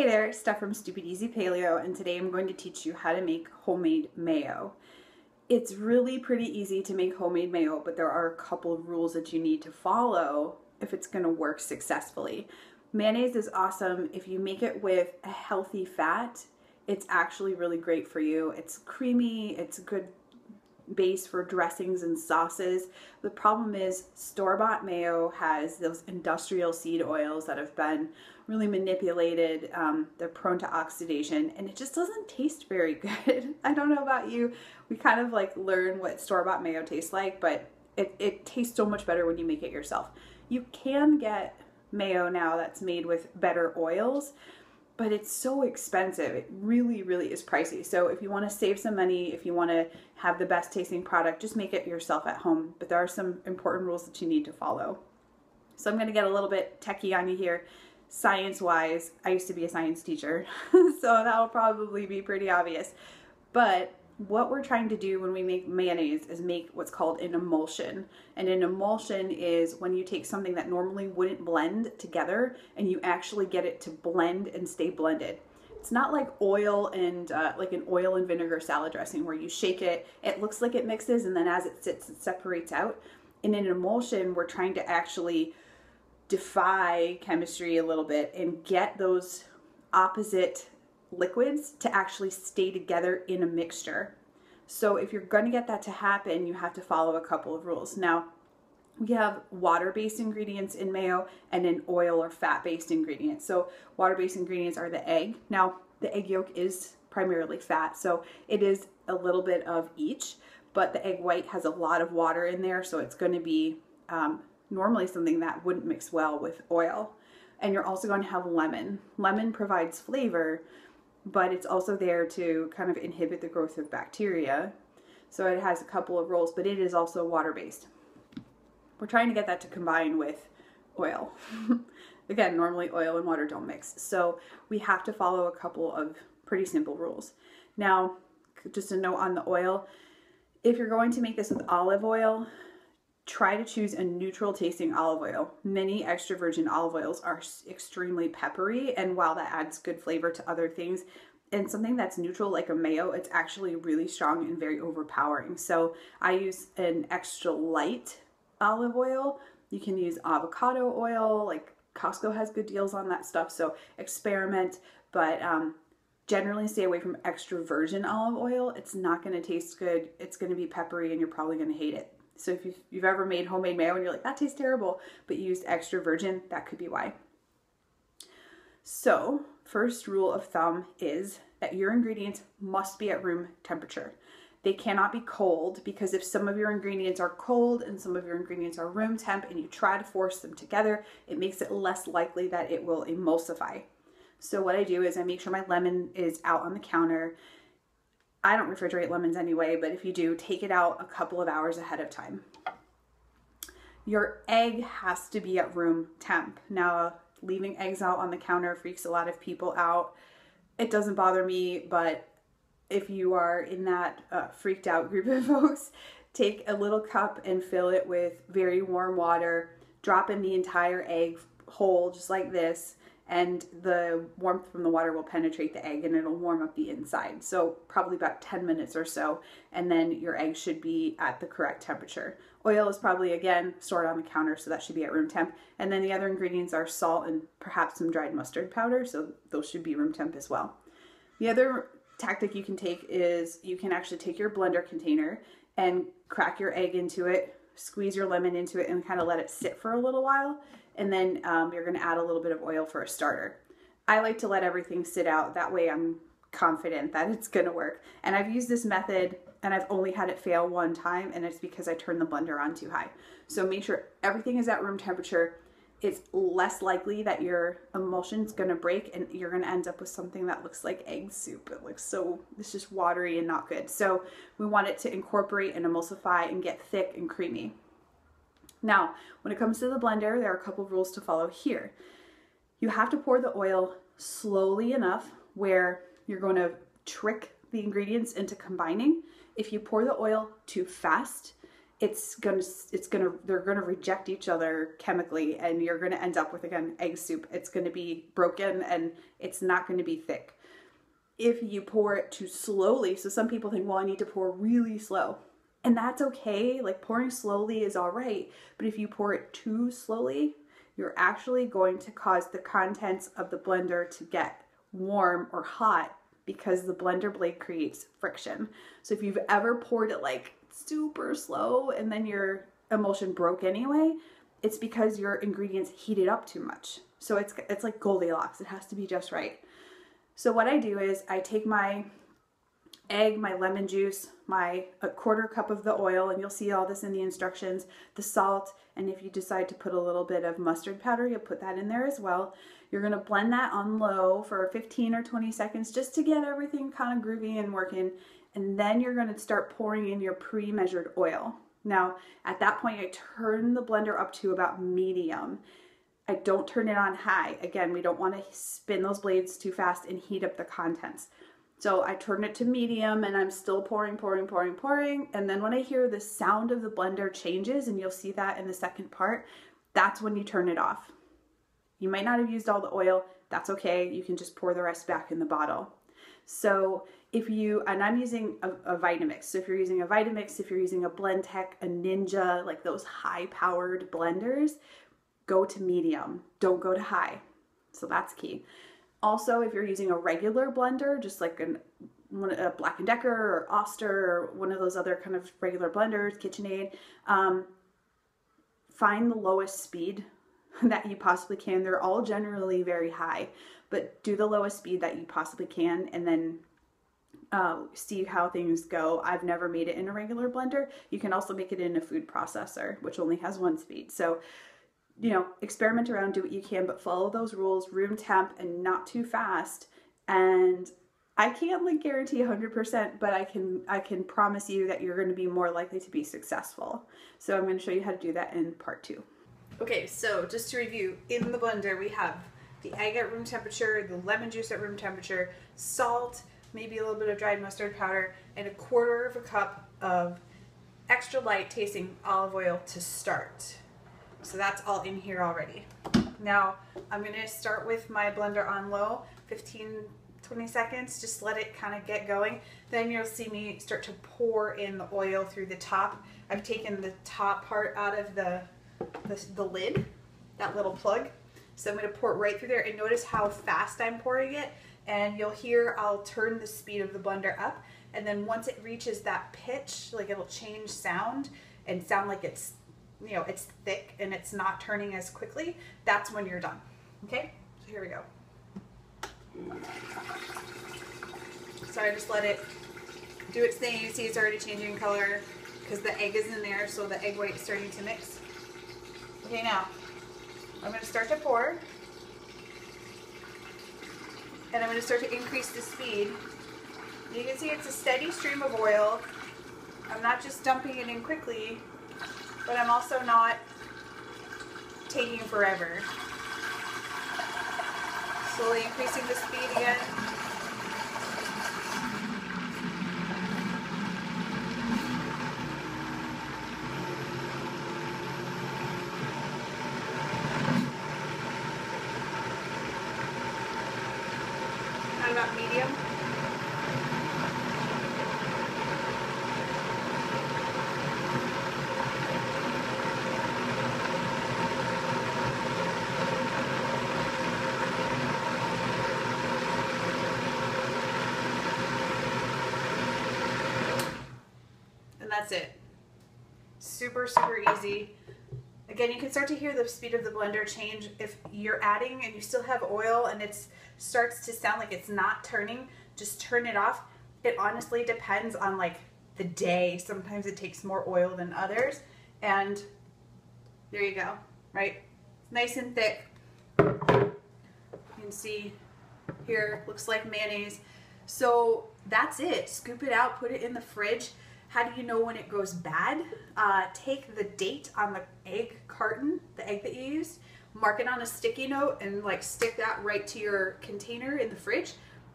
Hey there, Steph from Stupid Easy Paleo, and today I'm going to teach you how to make homemade mayo. It's really pretty easy to make homemade mayo, but there are a couple of rules that you need to follow if it's going to work successfully. Mayonnaise is awesome. If you make it with a healthy fat, it's actually really great for you. It's creamy, it's a good base for dressings and sauces. The problem is store-bought mayo has those industrial seed oils that have been really manipulated. They're prone to oxidation and it just doesn't taste very good. I don't know about you. We kind of like learn what store-bought mayo tastes like, but it tastes so much better when you make it yourself. You can get mayo now that's made with better oils, but it's so expensive. It really, really is pricey. So if you want to save some money, if you want to have the best tasting product, just make it yourself at home. But there are some important rules that you need to follow. So I'm going to get a little bit techie on you here. Science-wise, I used to be a science teacher, so that'll probably be pretty obvious. But what we're trying to do when we make mayonnaise is make what's called an emulsion. And an emulsion is when you take something that normally wouldn't blend together and you actually get it to blend and stay blended. It's not like oil and like an oil and vinegar salad dressing where you shake it, it looks like it mixes, and then as it sits, it separates out. In an emulsion, we're trying to actually defy chemistry a little bit and get those opposite liquids to actually stay together in a mixture. So if you're going to get that to happen, you have to follow a couple of rules. Now, we have water-based ingredients in mayo and an oil or fat-based ingredient. So water-based ingredients are the egg. Now, the egg yolk is primarily fat, so it is a little bit of each, but the egg white has a lot of water in there, so it's going to be normally something that wouldn't mix well with oil. And you're also going to have lemon. Lemon provides flavor, but it's also there to kind of inhibit the growth of bacteria. So it has a couple of roles, but it is also water-based. We're trying to get that to combine with oil. Again, normally oil and water don't mix. So we have to follow a couple of pretty simple rules. Now, just a note on the oil. If you're going to make this with olive oil, try to choose a neutral tasting olive oil. Many extra virgin olive oils are extremely peppery, and while that adds good flavor to other things, and something that's neutral like a mayo, it's actually really strong and very overpowering. So I use an extra light olive oil. You can use avocado oil, like Costco has good deals on that stuff, so experiment, but generally stay away from extra virgin olive oil. It's not going to taste good, it's going to be peppery, and you're probably going to hate it. So if you've ever made homemade mayo and you're like, that tastes terrible, but you used extra virgin, that could be why. So first rule of thumb is that your ingredients must be at room temperature. They cannot be cold, because if some of your ingredients are cold and some of your ingredients are room temp and you try to force them together, it makes it less likely that it will emulsify. So what I do is I make sure my lemon is out on the counter. I don't refrigerate lemons anyway, but if you do, take it out a couple of hours ahead of time. Your egg has to be at room temp. Now, leaving eggs out on the counter freaks a lot of people out. It doesn't bother me, but if you are in that freaked out group of folks, take a little cup and fill it with very warm water, drop in the entire egg whole, just like this, and the warmth from the water will penetrate the egg and it'll warm up the inside. So probably about 10 minutes or so, and then your egg should be at the correct temperature. Oil is probably, again, stored on the counter, so that should be at room temp. And then the other ingredients are salt and perhaps some dried mustard powder, so those should be room temp as well. The other tactic you can take is you can actually take your blender container and crack your egg into it, squeeze your lemon into it, and kind of let it sit for a little while. And then you're going to add a little bit of oil for a starter. I like to let everything sit out. That way I'm confident that it's going to work. And I've used this method and I've only had it fail one time, and it's because I turned the blender on too high. So make sure everything is at room temperature. It's less likely that your emulsion's going to break and you're going to end up with something that looks like egg soup. It looks so, it's just watery and not good. So we want it to incorporate and emulsify and get thick and creamy. Now, when it comes to the blender, there are a couple of rules to follow here. You have to pour the oil slowly enough where you're going to trick the ingredients into combining. If you pour the oil too fast, they're gonna reject each other chemically, and you're gonna end up with, again, egg soup. It's gonna be broken and it's not gonna be thick. If you pour it too slowly, so some people think, well, I need to pour really slow. And that's okay. Like, pouring slowly is all right. But if you pour it too slowly, you're actually going to cause the contents of the blender to get warm or hot, because the blender blade creates friction. So if you've ever poured it like super slow and then your emulsion broke anyway, it's because your ingredients heated up too much. So it's like Goldilocks. It has to be just right. So what I do is I take my egg, my lemon juice, a quarter cup of the oil, and you'll see all this in the instructions, the salt, and if you decide to put a little bit of mustard powder, you'll put that in there as well. You're gonna blend that on low for 15 or 20 seconds just to get everything kind of groovy and working, and then you're gonna start pouring in your pre-measured oil. Now, at that point, I turn the blender up to about medium. I don't turn it on high. Again, we don't wanna spin those blades too fast and heat up the contents. So I turn it to medium and I'm still pouring. And then when I hear the sound of the blender changes, and you'll see that in the second part, that's when you turn it off. You might not have used all the oil. That's okay. You can just pour the rest back in the bottle. So and I'm using a Vitamix. So if you're using a Vitamix, if you're using a Blendtec, a Ninja, like those high powered blenders, go to medium. Don't go to high. So that's key. Also, if you're using a regular blender, just like a Black & Decker or Oster or one of those other kind of regular blenders, KitchenAid, find the lowest speed that you possibly can. They're all generally very high, but do the lowest speed that you possibly can, and then see how things go. I've never made it in a regular blender. You can also make it in a food processor, which only has one speed. So, you know, experiment around, do what you can, but follow those rules, room temp and not too fast. And I can't like guarantee 100%, but I can promise you that you're going to be more likely to be successful. So I'm going to show you how to do that in part 2. Okay, so just to review, in the blender we have the egg at room temperature, the lemon juice at room temperature, salt, maybe a little bit of dried mustard powder, and a quarter of a cup of extra light tasting olive oil to start. So that's all in here already. Now I'm going to start with my blender on low, 15-20 seconds, just let it kind of get going. Then you'll see me start to pour in the oil through the top. I've taken the top part out of the lid, that little plug. So I'm going to pour it right through there, and notice how fast I'm pouring it. And you'll hear I'll turn the speed of the blender up, and then once it reaches that pitch, like it'll change sound and sound like it's, you know, it's thick and it's not turning as quickly, that's when you're done. Okay, so here we go. So I just let it do its thing. You see it's already changing color because the egg is in there, so the egg white's starting to mix. Okay, now I'm going to start to pour, and I'm going to start to increase the speed. You can see it's a steady stream of oil. I'm not just dumping it in quickly, but I'm also not taking forever. Slowly increasing the speed again. Now about medium. That's it. Super, super easy. Again, you can start to hear the speed of the blender change. If you're adding and you still have oil and it starts to sound like it's not turning, just turn it off. It honestly depends on like the day. Sometimes it takes more oil than others. And there you go, right? Nice and thick. You can see here, looks like mayonnaise. So that's it. Scoop it out, put it in the fridge. How do you know when it goes bad? Take the date on the egg carton, the egg that you used, mark it on a sticky note and like stick that right to your container in the fridge,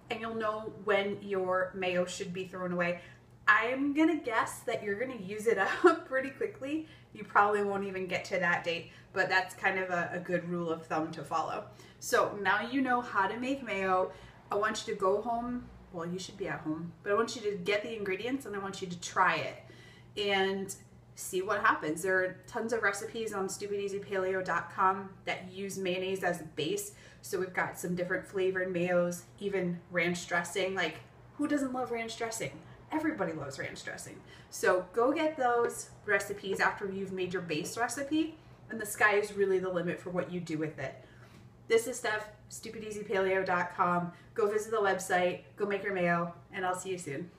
and you'll know when your mayo should be thrown away. I'm gonna guess that you're gonna use it up pretty quickly. You probably won't even get to that date, but that's kind of a good rule of thumb to follow. So now you know how to make mayo. I want you to go home, well, you should be at home, but I want you to get the ingredients and I want you to try it and see what happens. There are tons of recipes on stupideasypaleo.com that use mayonnaise as a base. So we've got some different flavored mayos, even ranch dressing. Like, who doesn't love ranch dressing? Everybody loves ranch dressing. So go get those recipes after you've made your base recipe, and the sky is really the limit for what you do with it. This is Steph, stupideasypaleo.com. Go visit the website, go make your mayo, and I'll see you soon.